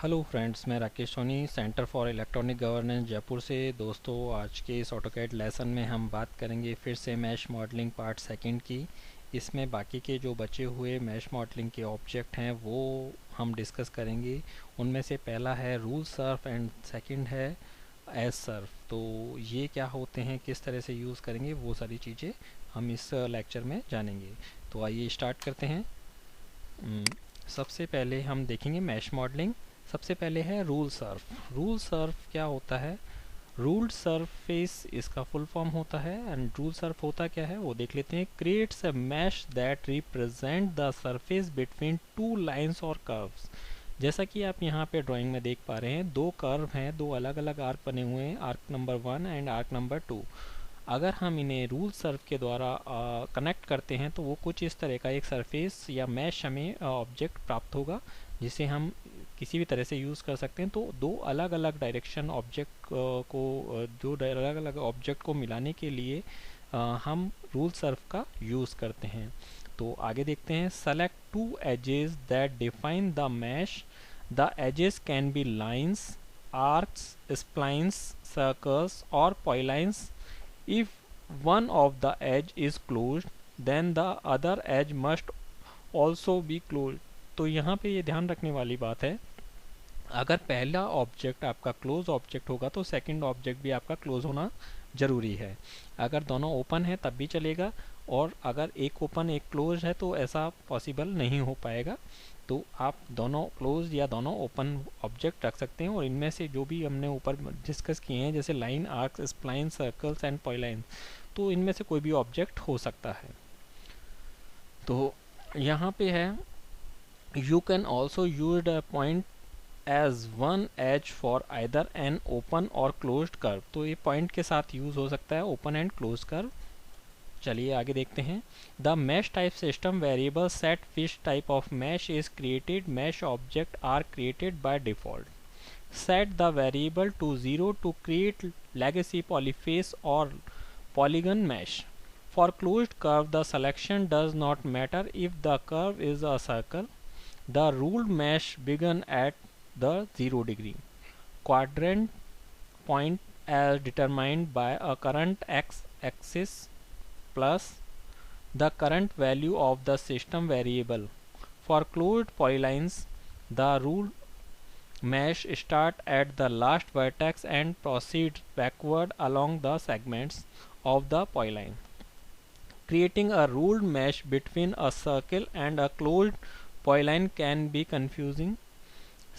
Hello friends, मैं Rakesh Soni centre for electronic governance Jaipur से। दोस्तों, आज के इस ऑटोकैड लेसन में हम बात करेंगे फिर से मैश मॉडलिंग पार्ट सेकंड की। इसमें बाकी के जो बचे हुए मैश मॉडलिंग के ऑब्जेक्ट हैं वो हम डिस्कस करेंगे। उनमें से पहला है रूल सर्फ एंड सेकंड है एज सर्फ। तो ये क्या होते हैं, किस तरह से यूज़ करेंगे, वो सारी चीज़ें हम इस लेक्चर में जानेंगे। तो आइए स्टार्ट करते हैं। सबसे पहले हम देखेंगे मैश मॉडलिंग। सबसे पहले है रूल सर्फ। रूल सर्फ क्या होता है? रूल्ड सरफेस इसका फुल फॉर्म होता है। एंड रूल सर्फ होता क्या है वो देख लेते हैं। Creates a mesh that represent the surface between two lines और कर्व्स। जैसा कि आप यहाँ पे ड्राइंग में देख पा रहे हैं, दो कर्व हैं, दो अलग अलग आर्क बने हुए हैं, arc number 1 and arc number 2। अगर हम इन्हें रूल सर्व के द्वारा कनेक्ट करते हैं तो वो कुछ इस तरह का एक सरफेस या मैश हमें ऑब्जेक्ट प्राप्त होगा, जिसे हम किसी भी तरह से यूज़ कर सकते हैं। तो दो अलग अलग डायरेक्शन ऑब्जेक्ट को दो अलग अलग ऑब्जेक्ट को मिलाने के लिए हम रूल सर्व का यूज़ करते हैं। तो आगे देखते हैं। Select two edges that define the mesh. The edges can be lines, arcs, splines, circles और polylines. If one of the edge is closed, then the other edge must also be closed. तो यहाँ पे ये ध्यान रखने वाली बात है, अगर पहला ऑब्जेक्ट आपका क्लोज ऑब्जेक्ट होगा तो सेकंड ऑब्जेक्ट भी आपका क्लोज होना ज़रूरी है। अगर दोनों ओपन है तब भी चलेगा, और अगर एक ओपन एक क्लोज है तो ऐसा पॉसिबल नहीं हो पाएगा। तो आप दोनों क्लोज या दोनों ओपन ऑब्जेक्ट रख सकते हैं, और इनमें से जो भी हमने ऊपर डिस्कस किए हैं जैसे line, arcs, spline, circles and polyline, तो इनमें से कोई भी ऑब्जेक्ट हो सकता है। तो यहाँ पे है, you can also use a point as one edge for either an open or closed curve. तो ये पॉइंट के साथ यूज हो सकता है, ओपन एंड क्लोज कर्व। चलिए आगे देखते हैं। The mesh type system variable set which type of mesh is created. Mesh object are created by default. Set the variable to 0 to create legacy polyface or polygon mesh. For closed curve, the selection does not matter if the curve is a circle. The ruled mesh begin at the 0 degree quadrant point as determined by a current x-axis plus the current value of the system variable. For closed polylines, the ruled mesh start at the last vertex and proceed backward along the segments of the polyline. Creating a ruled mesh between a circle and a closed polyline can be confusing.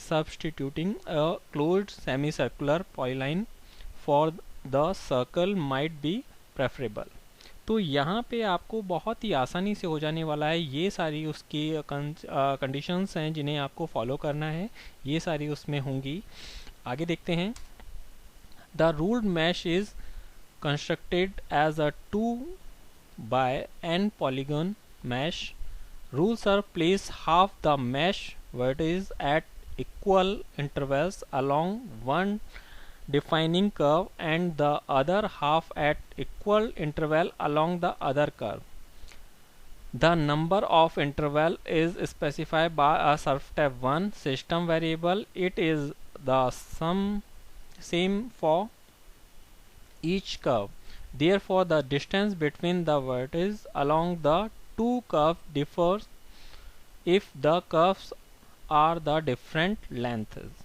Substituting a closed semicircular polyline for the circle might be preferable. तो यहाँ पे आपको बहुत ही आसानी से हो जाने वाला है। ये सारी उसकी कंडीशंस हैं जिन्हें आपको फॉलो करना है, ये सारी उसमें होंगी। आगे देखते हैं। The ruled mesh is constructed as a 2x n polygon mesh. Rules are place half the mesh vertices at equal intervals along one defining curve and the other half at equal interval along the other curve. The number of interval is specified by a surftab1 system variable. It is the same for each curve. Therefore, the distance between the vertices along the two curves differs if the curves are the different lengths.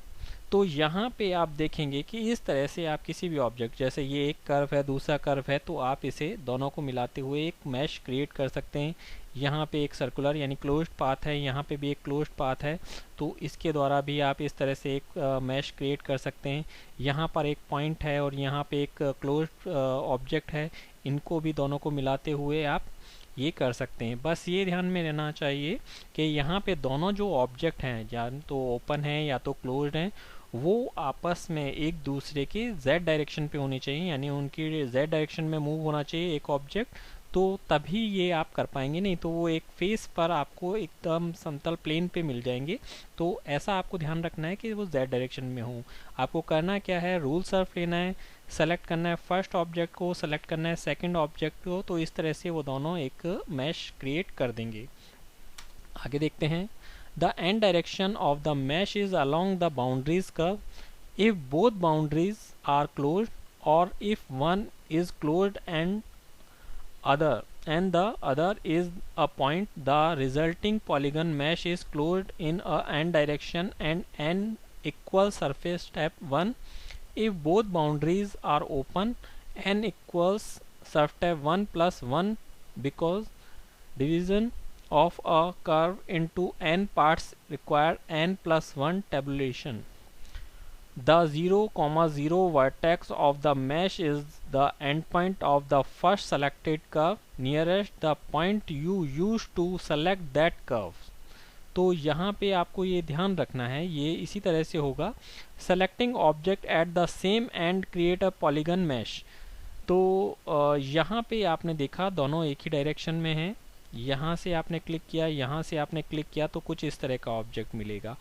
तो यहाँ पे आप देखेंगे कि इस तरह से आप किसी भी ऑब्जेक्ट, जैसे ये एक कर्व है दूसरा कर्व है, तो आप इसे दोनों को मिलाते हुए एक मैश क्रिएट कर सकते हैं। यहाँ पे एक सर्कुलर यानी क्लोज्ड पाथ है, यहाँ पे भी एक क्लोज्ड पाथ है, तो इसके द्वारा भी आप इस तरह से एक मैश क्रिएट कर सकते हैं। यहाँ पर एक पॉइंट है और यहाँ पे एक क्लोज्ड ऑब्जेक्ट है, इनको भी दोनों को मिलाते हुए आप ये कर सकते हैं। बस ये ध्यान में रहना चाहिए कि यहाँ पे दोनों जो ऑब्जेक्ट हैं, या तो ओपन हैं या तो क्लोज्ड हैं, वो आपस में एक दूसरे के z डायरेक्शन पे होनी चाहिए, यानी उनकी z डायरेक्शन में मूव होना चाहिए एक ऑब्जेक्ट, तो तभी ये आप कर पाएंगे। नहीं तो वो एक फेस पर आपको एकदम समतल प्लेन पे मिल जाएंगे। तो ऐसा आपको ध्यान रखना है कि वो z डायरेक्शन में हो। आपको करना क्या है, रूल सर्फ लेना है, सेलेक्ट करना है फर्स्ट ऑब्जेक्ट को, सेलेक्ट करना है सेकंड ऑब्जेक्ट को, तो इस तरह से वो दोनों एक मैश क्रिएट कर देंगे। आगे देखते हैं। The end direction of the mash is along the boundaries curve if both boundaries are closed, or if one is closed and the other is a point, the resulting polygon mesh is closed in a n direction and n equals surface step 1. If both boundaries are open, n equals step 1 plus 1 because division of a curve into n parts require n plus 1 tabulation. The 0,0 vertex of the mesh is the endpoint of the first selected curve nearest the point you used to select that curve. तो यहाँ पे आपको ये ध्यान रखना है, ये इसी तरह से होगा. Selecting object at the same end create a polygon mesh. तो यहाँ पे आपने देखा दोनों एक ही डायरेक्शन में हैं. यहाँ से आपने क्लिक किया, यहाँ से आपने क्लिक किया, तो कुछ इस तरह का ऑब्जेक्ट मिलेगा.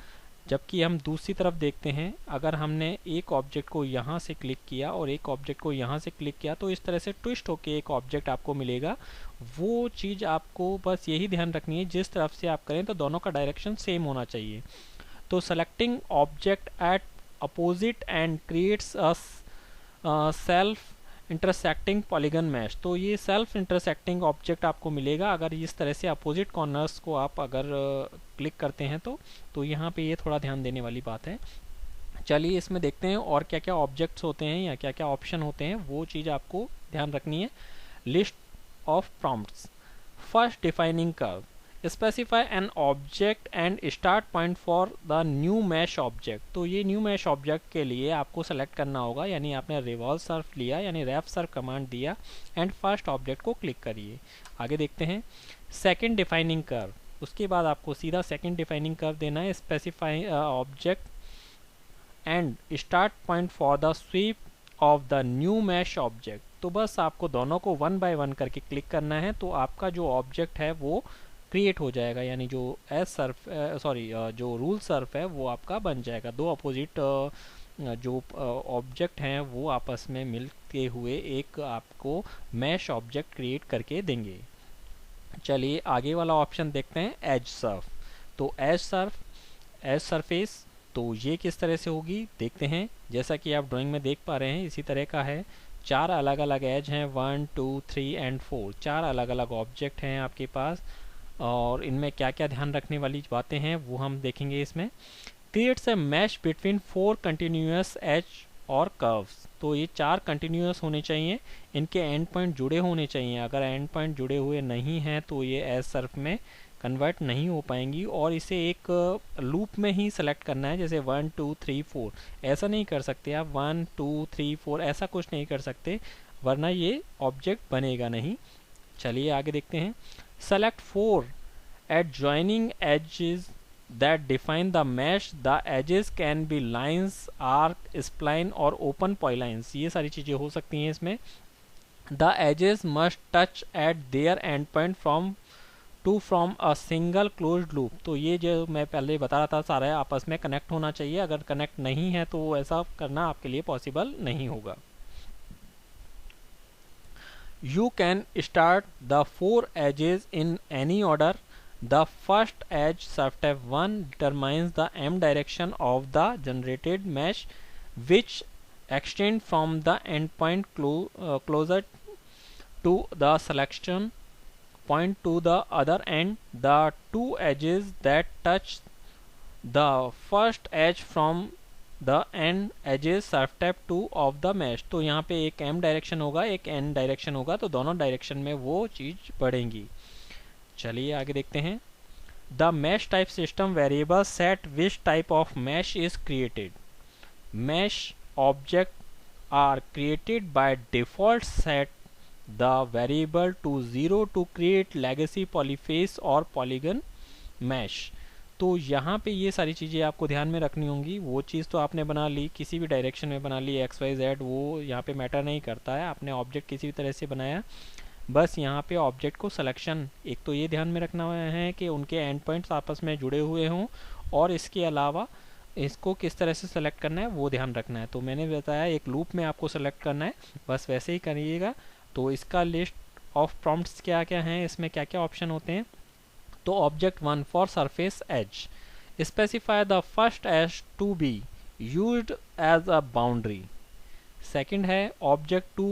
जबकि हम दूसरी तरफ देखते हैं, अगर हमने एक ऑब्जेक्ट को यहाँ से क्लिक किया और एक ऑब्जेक्ट को यहाँ से क्लिक किया तो इस तरह से ट्विस्ट होके एक ऑब्जेक्ट आपको मिलेगा. वो चीज़ आपको बस यही ध्यान रखनी है, जिस तरफ से आप करें तो दोनों का डायरेक्शन सेम होना चाहिए. तो selecting object at opposite end creates a self intersecting polygon mesh. तो ये सेल्फ इंटरसेक्टिंग ऑब्जेक्ट आपको मिलेगा अगर इस तरह से अपोजिट कॉर्नर्स को आप अगर क्लिक करते हैं तो यहाँ पे ये थोड़ा ध्यान देने वाली बात है. चलिए इसमें देखते हैं और क्या क्या ऑब्जेक्ट्स होते हैं या क्या क्या ऑप्शन होते हैं, वो चीज़ आपको ध्यान रखनी है. List of prompts. First, defining curve. Specify an object end start point for the new mesh object. तो ये न्यू मैश ऑब्जेक्ट के लिए आपको सेलेक्ट करना होगा, यानी आपने रिवॉल्व सर्फ लिया यानी रेफ सर्फ कमांड दिया एंड फर्स्ट ऑब्जेक्ट को क्लिक करिए. आगे देखते हैं. Second, defining curve. उसके बाद आपको सीधा सेकंड डिफाइनिंग कर्व देना है. Specify object end start point for the sweep of the new mesh object. तो बस आपको दोनों को वन बाय वन करके क्लिक करना है, तो आपका जो ऑब्जेक्ट है वो क्रिएट हो जाएगा, यानी जो जो रूल सर्फ है वो आपका बन जाएगा. दो अपोजिट जो ऑब्जेक्ट हैं वो आपस में मिलते हुए एक आपको मैश ऑब्जेक्ट क्रिएट करके देंगे. चलिए आगे वाला ऑप्शन देखते हैं, एज सर्फ. तो एज सरफेस, तो ये किस तरह से होगी देखते हैं. जैसा कि आप ड्राइंग में देख पा रहे हैं इसी तरह का है. 4 अलग अलग एज हैं, 1, 2, 3 एंड 4. 4 अलग अलग ऑब्जेक्ट हैं आपके पास, और इनमें क्या क्या ध्यान रखने वाली बातें हैं वो हम देखेंगे इसमें. Creates a mesh between 4 continuous edge और कर्व्स. तो ये 4 कंटिन्यूअस होने चाहिए, इनके एंड पॉइंट जुड़े होने चाहिए. अगर एंड पॉइंट जुड़े हुए नहीं हैं तो ये एज सर्फ में कन्वर्ट नहीं हो पाएंगी, और इसे एक लूप में ही सेलेक्ट करना है, जैसे 1, 2, 3, 4. ऐसा नहीं कर सकते आप 1, 2, 3, 4 ऐसा कुछ नहीं कर सकते, वरना ये ऑब्जेक्ट बनेगा नहीं. चलिए आगे देखते हैं. Select 4 adjoining edges that define the mesh. The edges can be lines, arc, spline और open polylines. ये सारी चीज़ें हो सकती हैं इसमें. The edges must touch at their endpoint from a single closed loop. तो ये जो मैं पहले बता रहा था सारा आपस में कनेक्ट होना चाहिए. अगर कनेक्ट नहीं है तो ऐसा करना आपके लिए पॉसिबल नहीं होगा. You can start the 4 edges in any order. The first edge step 1 determines the m direction of the generated mesh, which extend from the endpoint closer to the selection point to the other end. The 2 edges that touch the first edge from the end edges step 2 of the mesh. तो यहाँ पे एक M direction होगा, एक N direction होगा, तो दोनों direction में वो चीज़ बढ़ेंगी. चलिए आगे देखते हैं. The mesh type system variable set which type of mesh is created. Mesh object are created by default. Set the variable to 0 to create legacy polyface और पॉलीगन मैश. तो यहाँ पे ये सारी चीज़ें आपको ध्यान में रखनी होंगी. वो चीज़ तो आपने बना ली, किसी भी डायरेक्शन में बना ली, एक्स वाई जेड, वो यहाँ पे मैटर नहीं करता है. आपने ऑब्जेक्ट किसी भी तरह से बनाया, बस यहाँ पे ऑब्जेक्ट को सिलेक्शन, एक तो ये ध्यान में रखना है कि उनके एंड पॉइंट्स आपस में जुड़े हुए हों, और इसके अलावा इसको किस तरह से सेलेक्ट करना है वो ध्यान रखना है. तो मैंने बताया एक लूप में आपको सेलेक्ट करना है, बस वैसे ही करिएगा. तो इसका लिस्ट ऑफ प्रॉम्प्ट्स क्या क्या हैं, इसमें क्या क्या ऑप्शन होते हैं. तो object 1 for surface edge. specify the first edge to be used as a boundary. Second है object two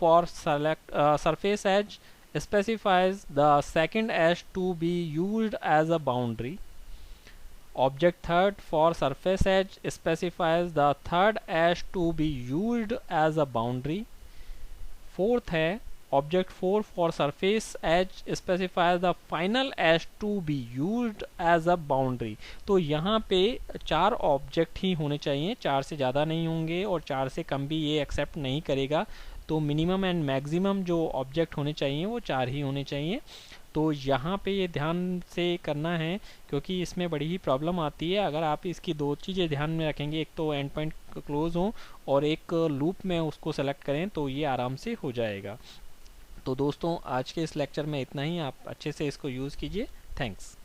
for select surface edge specifies the second edge to be used as a boundary. Object third for surface edge specifies the third edge to be used as a boundary. Fourth है object four for surface edge specifies the final edge to be used as a boundary. तो यहाँ पे चार object ही होने चाहिए, चार से ज़्यादा नहीं होंगे और चार से कम भी ये एक्सेप्ट नहीं करेगा. तो मिनिमम एंड मैक्सिमम जो ऑब्जेक्ट होने चाहिए वो चार ही होने चाहिए. तो यहाँ पे ये ध्यान से करना है क्योंकि इसमें बड़ी ही प्रॉब्लम आती है. अगर आप इसकी दो चीज़ें ध्यान में रखेंगे, एक तो एंड पॉइंट क्लोज हो और एक लूप में उसको सेलेक्ट करें, तो ये आराम से हो जाएगा. तो दोस्तों आज के इस लेक्चर में इतना ही. आप अच्छे से इसको यूज़ कीजिए. थैंक्स.